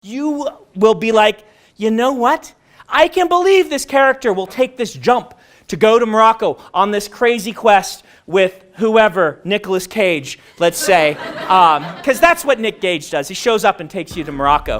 You will be like, you know what? I can believe this character will take this jump to go to Morocco on this crazy quest with whoever, Nicolas Cage, let's say. Because that's what Nick Cage does. He shows up and takes you to Morocco.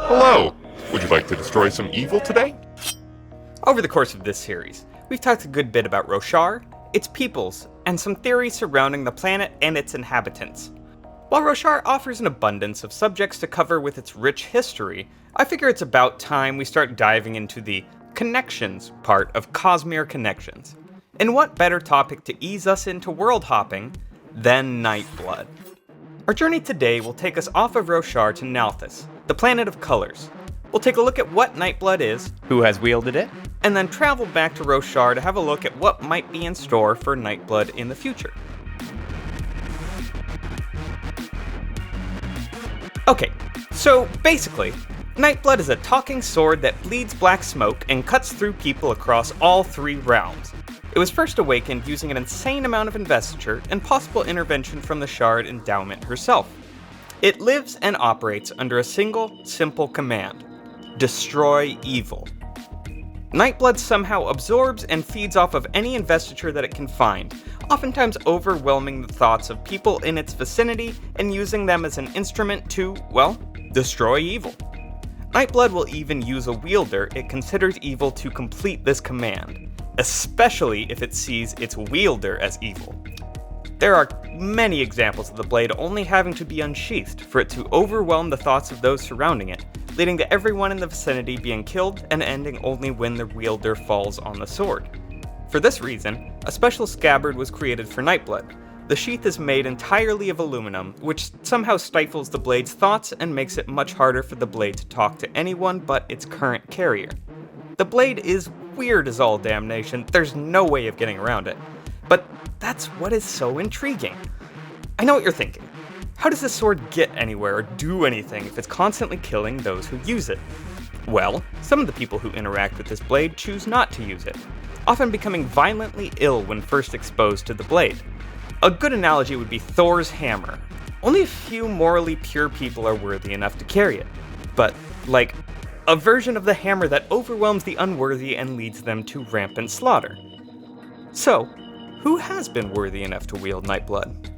Hello! Would you like to destroy some evil today? Over the course of this series, we've talked a good bit about Roshar, its peoples, and some theories surrounding the planet and its inhabitants. While Roshar offers an abundance of subjects to cover with its rich history, I figure it's about time we start diving into the connections part of Cosmere Connections. And what better topic to ease us into world hopping than Nightblood? Our journey today will take us off of Roshar to Nalthis, the planet of colors. We'll take a look at what Nightblood is, who has wielded it, and then travel back to Roshar to have a look at what might be in store for Nightblood in the future. Okay, so basically, Nightblood is a talking sword that bleeds black smoke and cuts through people across all three realms. It was first awakened using an insane amount of investiture and possible intervention from the Shard Endowment herself. It lives and operates under a single, simple command: destroy evil. Nightblood somehow absorbs and feeds off of any investiture that it can find, oftentimes overwhelming the thoughts of people in its vicinity and using them as an instrument to, well, destroy evil. Nightblood will even use a wielder it considers evil to complete this command, especially if it sees its wielder as evil. There are many examples of the blade only having to be unsheathed for it to overwhelm the thoughts of those surrounding it, leading to everyone in the vicinity being killed and ending only when the wielder falls on the sword. For this reason, a special scabbard was created for Nightblood. The sheath is made entirely of aluminum, which somehow stifles the blade's thoughts and makes it much harder for the blade to talk to anyone but its current carrier. The blade is weird as all damnation, there's no way of getting around it. But that's what is so intriguing. I know what you're thinking. How does this sword get anywhere or do anything if it's constantly killing those who use it? Well, some of the people who interact with this blade choose not to use it, often becoming violently ill when first exposed to the blade. A good analogy would be Thor's hammer. Only a few morally pure people are worthy enough to carry it. But, like, a version of the hammer that overwhelms the unworthy and leads them to rampant slaughter. So, who has been worthy enough to wield Nightblood?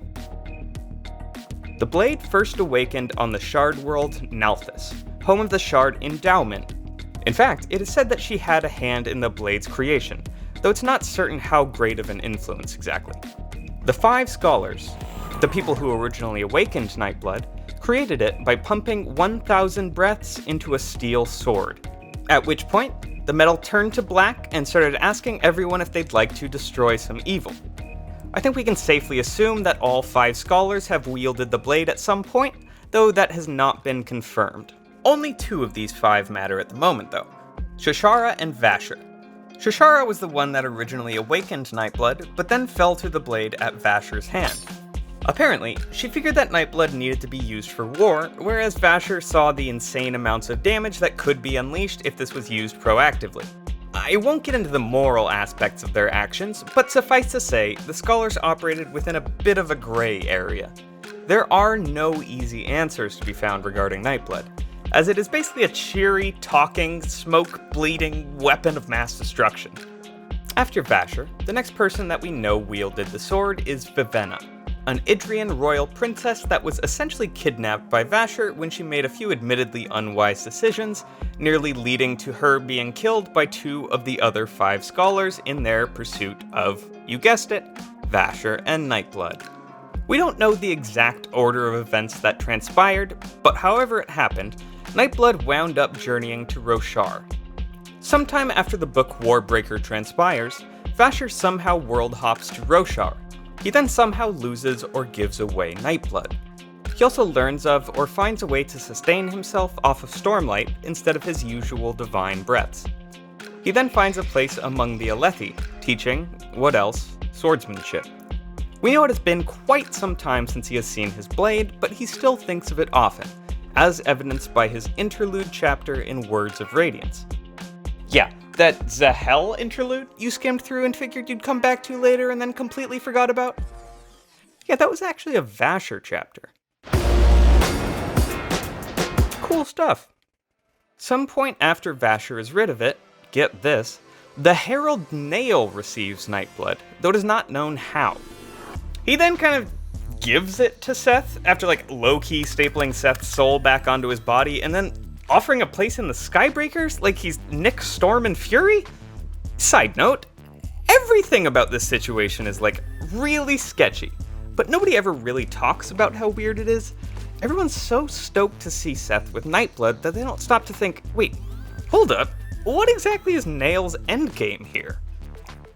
The blade first awakened on the Shard world Nalthis, home of the Shard Endowment. In fact, it is said that she had a hand in the blade's creation, though it's not certain how great of an influence exactly. The 5 scholars, the people who originally awakened Nightblood, created it by pumping 1,000 breaths into a steel sword, at which point, the metal turned to black and started asking everyone if they'd like to destroy some evil. I think we can safely assume that all 5 scholars have wielded the blade at some point, though that has not been confirmed. Only 2 of these 5 matter at the moment though, Shashara and Vasher. Shashara was the one that originally awakened Nightblood, but then fell to the blade at Vasher's hand. Apparently, she figured that Nightblood needed to be used for war, whereas Vasher saw the insane amounts of damage that could be unleashed if this was used proactively. I won't get into the moral aspects of their actions, but suffice to say, the scholars operated within a bit of a gray area. There are no easy answers to be found regarding Nightblood, as it is basically a cheery, talking, smoke-bleeding weapon of mass destruction. After Vasher, the next person that we know wielded the sword is Vivenna, an Idrian royal princess that was essentially kidnapped by Vasher when she made a few admittedly unwise decisions, nearly leading to her being killed by 2 of the other 5 scholars in their pursuit of, you guessed it, Vasher and Nightblood. We don't know the exact order of events that transpired, but however it happened, Nightblood wound up journeying to Roshar. Sometime after the book Warbreaker transpires, Vasher somehow world hops to Roshar. He then somehow loses or gives away Nightblood. He also learns of or finds a way to sustain himself off of Stormlight instead of his usual divine breaths. He then finds a place among the Alethi, teaching, what else, swordsmanship. We know it has been quite some time since he has seen his blade, but he still thinks of it often, as evidenced by his interlude chapter in Words of Radiance. Yeah, that Zahel interlude you skimmed through and figured you'd come back to later and then completely forgot about? Yeah, that was actually a Vasher chapter. Cool stuff. Some point after Vasher is rid of it, get this, the Herald Nail receives Nightblood, though it is not known how. He then kind of gives it to Seth after low-key stapling Seth's soul back onto his body and then offering a place in the Skybreakers like he's Nick, Storm, and Fury? Side note, everything about this situation is really sketchy, but nobody ever really talks about how weird it is. Everyone's so stoked to see Seth with Nightblood that they don't stop to think, wait, hold up, what exactly is Nail's endgame here?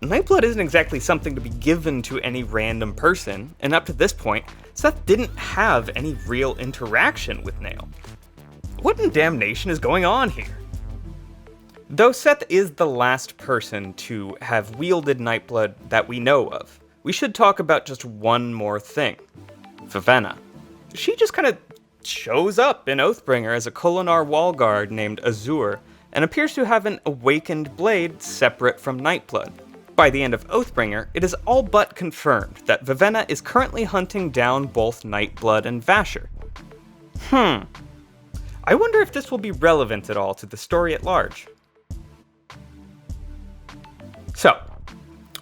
Nightblood isn't exactly something to be given to any random person, and up to this point, Seth didn't have any real interaction with Nail. What in damnation is going on here? Though Seth is the last person to have wielded Nightblood that we know of, we should talk about just one more thing. Vivenna. She just kind of shows up in Oathbringer as a Kholinar wall guard named Azur, and appears to have an awakened blade separate from Nightblood. By the end of Oathbringer, it is all but confirmed that Vivenna is currently hunting down both Nightblood and Vasher. I wonder if this will be relevant at all to the story at large. So,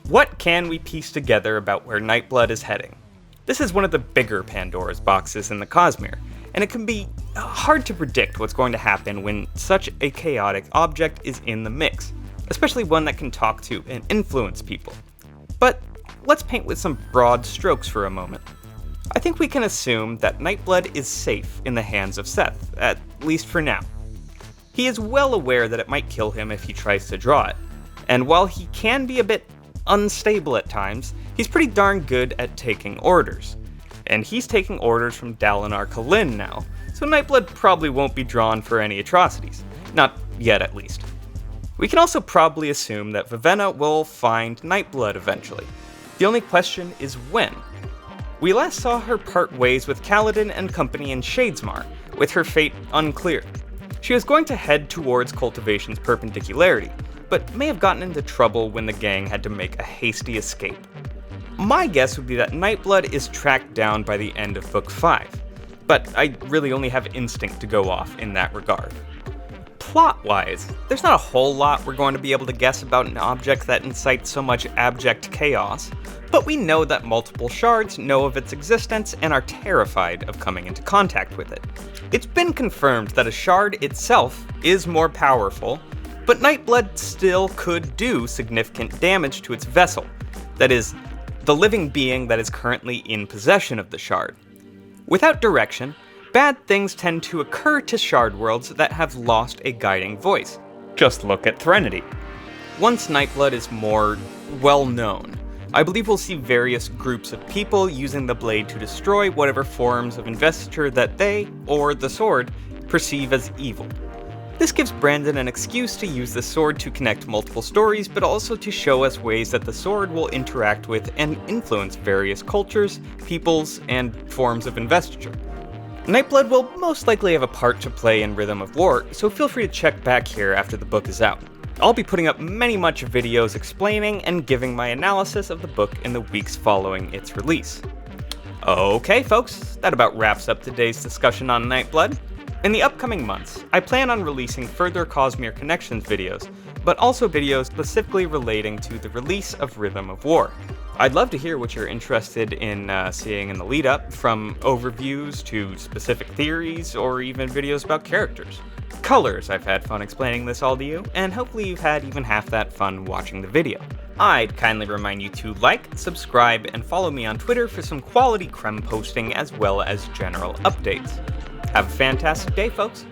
what can we piece together about where Nightblood is heading? This is one of the bigger Pandora's boxes in the Cosmere, and it can be hard to predict what's going to happen when such a chaotic object is in the mix, especially one that can talk to and influence people. But let's paint with some broad strokes for a moment. I think we can assume that Nightblood is safe in the hands of Seth, at least for now. He is well aware that it might kill him if he tries to draw it, and while he can be a bit unstable at times, he's pretty darn good at taking orders. And he's taking orders from Dalinar Kholin now, so Nightblood probably won't be drawn for any atrocities. Not yet, at least. We can also probably assume that Vivenna will find Nightblood eventually. The only question is when. We last saw her part ways with Kaladin and company in Shadesmar, with her fate unclear. She was going to head towards Cultivation's perpendicularity, but may have gotten into trouble when the gang had to make a hasty escape. My guess would be that Nightblood is tracked down by the end of Book 5, but I really only have instinct to go off in that regard. Plot-wise, there's not a whole lot we're going to be able to guess about an object that incites so much abject chaos, but we know that multiple shards know of its existence and are terrified of coming into contact with it. It's been confirmed that a shard itself is more powerful, but Nightblood still could do significant damage to its vessel, that is, the living being that is currently in possession of the shard. Without direction, bad things tend to occur to shard worlds that have lost a guiding voice. Just look at Threnody. Once Nightblood is more well-known, I believe we'll see various groups of people using the blade to destroy whatever forms of investiture that they, or the sword, perceive as evil. This gives Brandon an excuse to use the sword to connect multiple stories, but also to show us ways that the sword will interact with and influence various cultures, peoples, and forms of investiture. Nightblood will most likely have a part to play in Rhythm of War, so feel free to check back here after the book is out. I'll be putting up much videos explaining and giving my analysis of the book in the weeks following its release. Okay folks, that about wraps up today's discussion on Nightblood. In the upcoming months, I plan on releasing further Cosmere Connections videos, but also videos specifically relating to the release of Rhythm of War. I'd love to hear what you're interested in seeing in the lead up, from overviews to specific theories, or even videos about characters. Colors, I've had fun explaining this all to you, and hopefully you've had even half that fun watching the video. I'd kindly remind you to like, subscribe, and follow me on Twitter for some quality creme posting as well as general updates. Have a fantastic day, folks.